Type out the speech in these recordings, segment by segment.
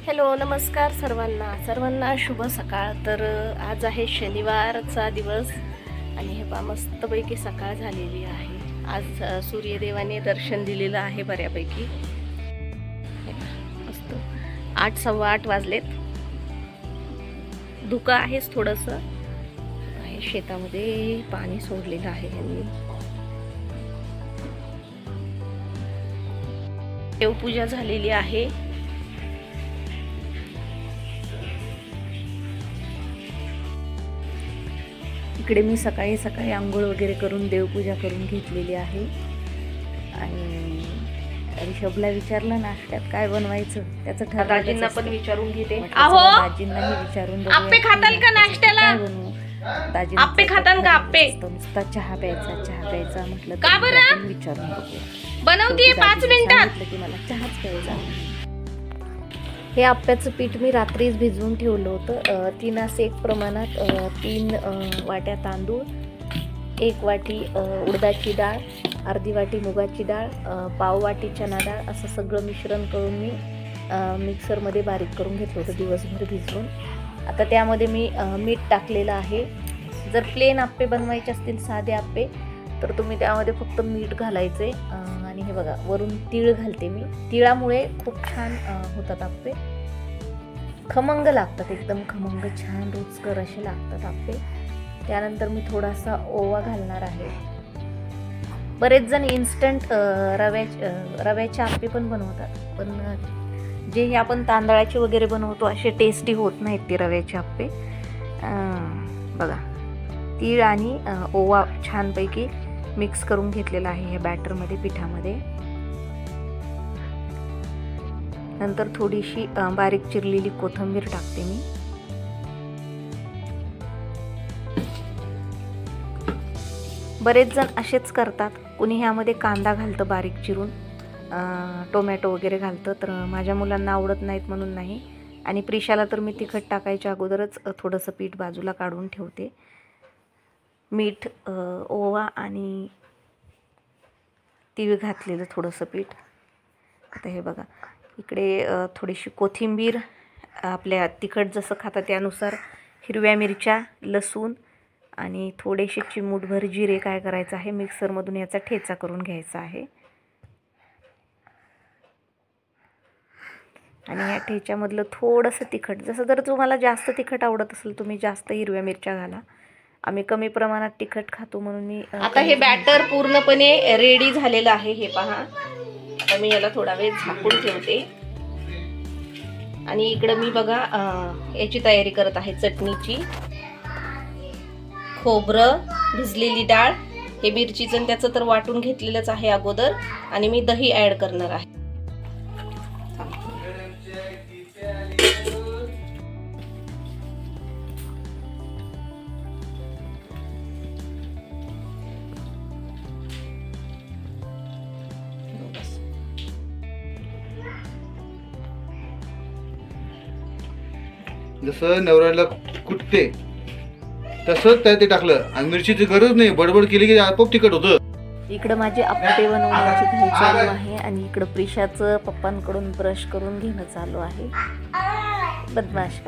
Hello, नमस्कार सर्वांना शुभ सकाळ। तर आज आहे शनिवारचा दिवस आणि हे पहा मस्तपैकी सकाळ झालेली आहे। आज सूर्यदेवाने दर्शन दिलेलं आहे बऱ्यापैकी। मस्त 8 सव्वा 8 वाजलेत। धुकं आहेच थोडंसं। शेतामध्ये पाणी सोडलेलं आहे यांनी। देवपूजा झालेली आहे। इकडे मी सकाळी सकाळी आंघोळ वगैरे करून देवपूजा करून घेतलेली आहे आणि ऋषभला विचारलं नाश्त्यात काय बनवायचं त्याचं ठरलं। दाजींना पण विचारून घेते। आहो दाजींनाही विचारून आप्पे खाताल का नाश्त्याला? दाजी आप्पे खाताल का? आप्पे नुसता चहा प्यायचा म्हटलं का बरं? विचारून बघूया। बनवतीये 5 मिनिटात। की मला चहाच प्यायचा। हे आप्याचं पीठ मी रात्रीच भिजवून ठेवलं होतं। 3 असे एक प्रमाणात 3 वाट्या तांदूळ, 1 वाटी उडदाची डाळ, अर्धी वाटी मुगाची डाळ, पाव वाटी चणा डाळ असं सगळं मिश्रण करून मी मिक्सरमध्ये बारीक करून घेतलं होतं दिवसभर भिजवून। आता त्यामध्ये मी मीठ टाकलेलं आहे। जर प्लेन आप्पे बनवायचे असतील साधे आप्पे तर तुम्ही त्यामध्ये फक्त मीठ घालायचे आणि हे बघा वरून तीळ घालते मी। तिळामुळे खूप छान होतात आप्पे, खमंग लागतात, एकदम खमंग छान रुचकर असे लागतात आप्पे। त्यानंतर मी थोडासा ओवा घालणार आहे। बरेच जण इन्स्टंट रव्याचे आप्पे पण बनवतात, पण जे आपण तांदळाचे वगैरे बनवतो असे टेस्टी होत नाहीत ते रव्याचे आप्पे। बघा तीळ आणि ओवा छानपैकी मिक्स करून घेतलेला आहे या बॅटरमध्ये, पिठामध्ये। नंतर थोडीशी बारीक चिरलेली कोथिंबीर टाकते मी। बरेच जण असेच करतात, कुणी ह्यामध्ये कांदा घालतं बारीक चिरून, टोमॅटो वगैरे घालतं, तर माझ्या मुलांना आवडत नाहीत म्हणून नाही। आणि प्रिशाला तर मी तिखट टाकायच्या अगोदरच थोडंसं पीठ बाजूला काढून ठेवते। मीठ, ओवा आणि तीळ घातलेलं थोडंसं पीठ। आता हे बघा इकडे थोडीशी कोथिंबीर, आपल्या तिखट जसं खाता त्यानुसार, हिरव्या मिरच्या, लसूण आणि थोडेसे चिमूटभर जिरे काय करायचं आहे मिक्सरमधून याचा ठेचा करून घ्यायचा आहे। आणि या ठेच्यामधलं थोडंसं तिखट, जसं जर तुम्हाला जास्त तिखट आवडत असेल तुम्ही जास्त हिरव्या मिरच्या घाला। आम्ही कमी प्रमाणात तिखट खातो म्हणून मी आता हे बॅटर पूर्णपणे रेडी झालेलं आहे। हे पहा, आता मी याला थोडा वेळ झाकून ठेवते आणि इकडे मी बघा याची तयारी करत आहे चटणीची। खोबरं, भिजलेली डाळ, हे मिरचीचं त्याचं तर वाटून घेतलेलंच आहे अगोदर, आणि मी दही ऍड करणार आहे। जसं नवऱ्याला कुटते तसंच ते टाकलं आणि मिरचीची गरज नाही, बडबड केली की आपोआप तिखट होतं। इकडं माझे आप्पे बनवण्याची घाई चालू आहे आणि इकडं प्रिशाचं पप्पांकडून ब्रश करून घेणं चालू आहे। बदमाश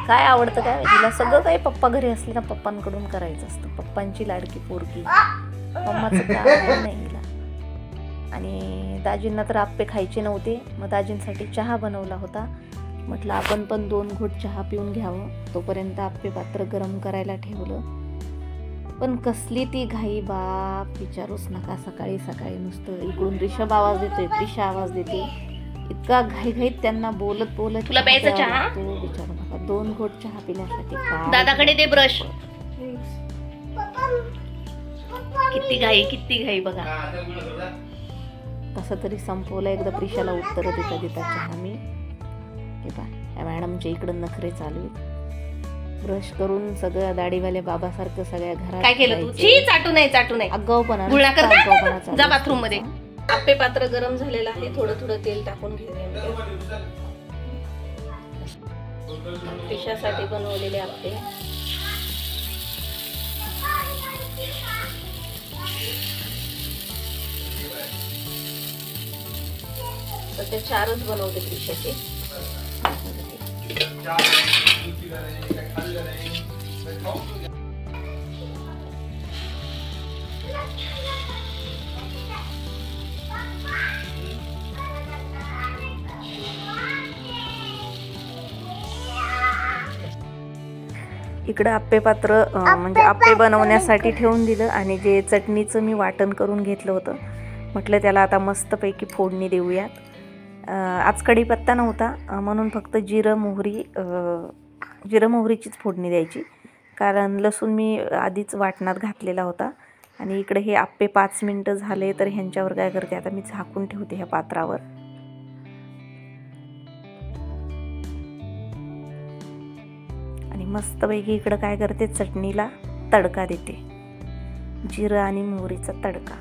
काय आवडतं काय तिला, सगळं काही पप्पा घरी असले ना पप्पांकडून करायचं असतं। पप्पांची लाडकी पोरगी, मम्माचं काय नाही हिला। आणि दाजींना तर आप्पे खायचे नव्हते, मग दाजींसाठी चहा बनवला होता। म्हटलं आपण पण 2 घोट चहा पिऊन घ्यावं, तोपर्यंत आप्पे पात्र गरम करायला ठेवलं। पण कसली ती घाई बाप, विचारूच नका। सकाळी सकाळी नुसतं इकडून ऋषभ आवाज देतोय, प्रिशा आवाज देते, इतका घाईघाईत त्यांना बोलत तुला प्यायचा चहा? विचारू नका। 2 घोट चहा पिण्यासाठी दादाकडे दे ब्रश। किती घाई बघा। कसं तरी संपवलं एकदा प्रिशाला उत्तर देता देता चहा मी। हे पहा या मॅडमच्या इकडं नखरे चालू आहेत। ब्रश करून सगळं दाढीवाल्या बाबासारखं सगळ्या घरात काय केलं तू? चाटू नाही अगाऊपणा, गुळणा करता जा बाथरूम मध्ये। आप्पे पात्र गरम झालेलं आहे, थोडं तेल टाकून घेऊया। प्रिशासाठी बनवलेले आप्पे। सध्या 4च बनवते प्रिशाचे। इकडं आप्पे पात्र म्हणजे आप्पे बनवण्यासाठी ठेवून दिलं आणि जे चटणीचं मी वाटण करून घेतलं होतं म्हटलं त्याला आता मस्तपैकी फोडणी देऊयात. आज कढीपत्ता नव्हता म्हणून फक्त जिरं मोहरीचीच फोडणी द्यायची, कारण लसूण मी आधीच वाटणात घातलेला होता. आणि इकडे हे आप्पे 5 मिनटं झाले तर ह्यांच्यावर काय करते आता मी झाकून ठेवते ह्या पात्रावर. आणि मस्तपैकी इकडं काय करते चटणीला तडका देते, जिरं आणि मोहरीचा तडका.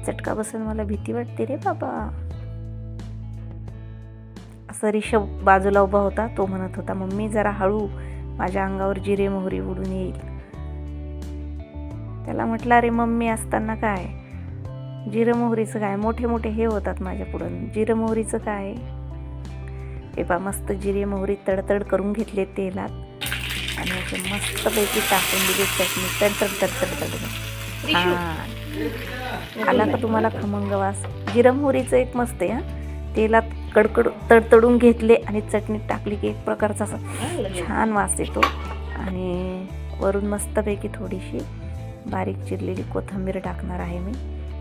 चटका बसून मला भीती वाटते रे बाबा. असं रिषभ बाजूला उभा होता, तो म्हणत होता मम्मी जरा हळू, माझ्या अंगावर जिरे मोहरी उडून येईल. त्याला म्हटलं अरे मम्मी असताना काय, जिरं मोहरीचं काय, मोठे मोठे हे होतात माझ्या पुढं, जिरं मोहरीचं काय. हे पा मस्त जिरे मोहरी तडतड करून घेतले तेलात आणि असे मस्तपैकी टाकून दिली चटणी तडतड तडतड तडतड. हां आला का तुम्हाला खमंग वास. जिरं मोहरीचं एक मस्त आहे हां, तेलात कडकड तडतडून घेतले आणि चटणीत टाकली की एक प्रकारचा असा छान वास येतो. आणि वरून मस्तपैकी थोडीशी बारीक चिरलेली कोथिंबीर टाकणार आहे मी.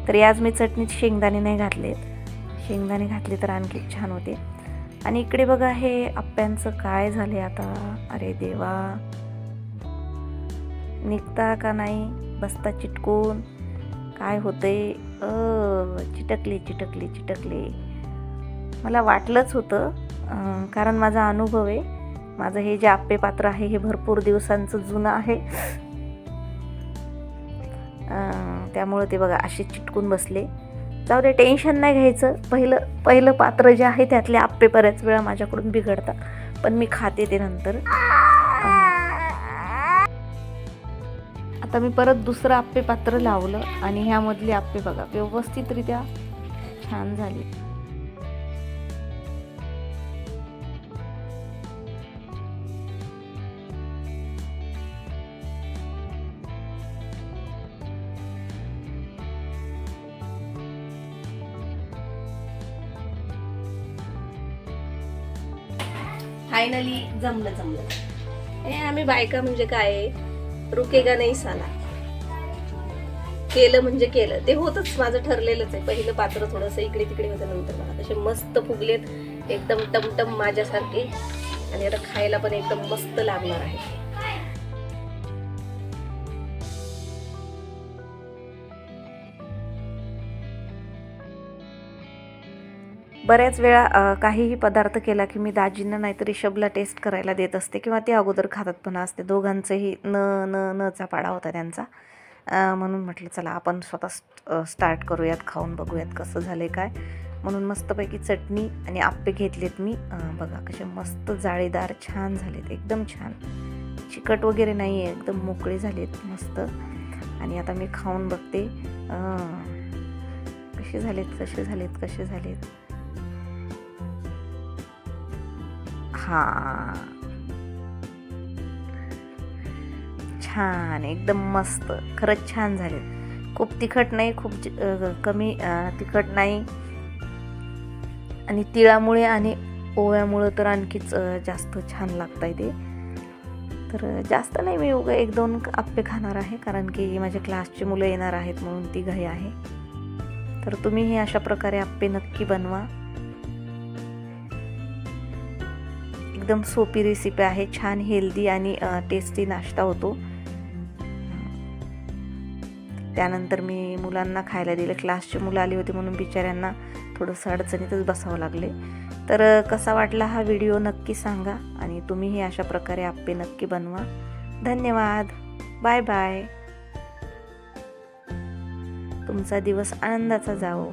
तर आज मी चटणीत शेंगदाणे नाही घातलेत, शेंगदाणे घातले तर आणखी छान होते. आणि इकडे बघा हे आप्यांचं काय झाले आता. अरे देवा, निघता का नाही, बसता चिटकून, काय होतंय. चिटकले चिटकले चिटकले. मला वाटलंच होतं, कारण माझा अनुभव आहे. माझं हे जे आप्पे पात्र आहे हे भरपूर दिवसांचं जुनं आहे, त्यामुळं ते बघा असे चिटकून बसले. जाऊ दे, टेन्शन नाही घ्यायचं. पहिलं पात्र जे आहे त्यातले आप्पे बऱ्याच वेळा माझ्याकडून बिघडतात, पण मी खाते ते नंतर. आता मी परत दुसरं आप्पे पात्र लावलं आणि ह्यामधले आप्पे बघा व्यवस्थितरित्या छान झाले. फायनली जमलं. हे आम्ही बायका म्हणजे काय, रुकेगा नाही साला. केलं म्हणजे केलं, ते होतच, माझं ठरलेलंच आहे. पहिलं पात्र थोडंसं इकडे तिकडे होतं, नंतर मला तसे मस्त फुगलेत एकदम टमटम माझ्यासारखे. आणि आता खायला पण एकदम मस्त लागणार आहे. बऱ्याच वेळा काहीही पदार्थ केला की मी दाजींना नाहीतर रिषभला टेस्ट करायला देत असते, किंवा ते अगोदर खातात पण असते. दोघांचंही नचा पाडा होता त्यांचा. म्हणून म्हटलं चला आपण स्वतः स्टार्ट करूयात, खाऊन बघूयात कसं झालं काय. म्हणून मस्तपैकी चटणी आणि आप्पे घेतलेत मी. बघा कसे मस्त जाळीदार छान झालेत, एकदम छान, चिकट वगैरे नाही आहे, एकदम मोकळे झालेत मस्त. आणि आता मी खाऊन बघते कसे झालेत. हां छान, एकदम मस्त, खरंच छान झाले. खूप तिखट नाही, खूप कमी तिखट नाही. आणि तिळामुळे आणि ओव्यामुळं तर आणखीच जास्त छान लागतंय ते. तर जास्त नाही, मी 1-2 आप्पे खाणार आहे, कारण की माझ्या क्लासची मुलं येणार आहेत म्हणून ती घाई आहे. तर तुम्हीही अशा प्रकारे आप्पे नक्की बनवा. एकदम सोपी रेसिपी आहे, छान हेल्दी आणि टेस्टी नाश्ता होतो. त्यानंतर मी मुलांना खायला दिलं. क्लासची मुलं आली होती म्हणून बिचाऱ्यांना थोडंसं अडचणीतच बसावं लागले. तर कसा वाटला हा व्हिडिओ नक्की सांगा आणि तुम्हीही अशा प्रकारे आप्पे नक्की बनवा. धन्यवाद. Bye bye. तुमचा दिवस आनंदाचा जावो.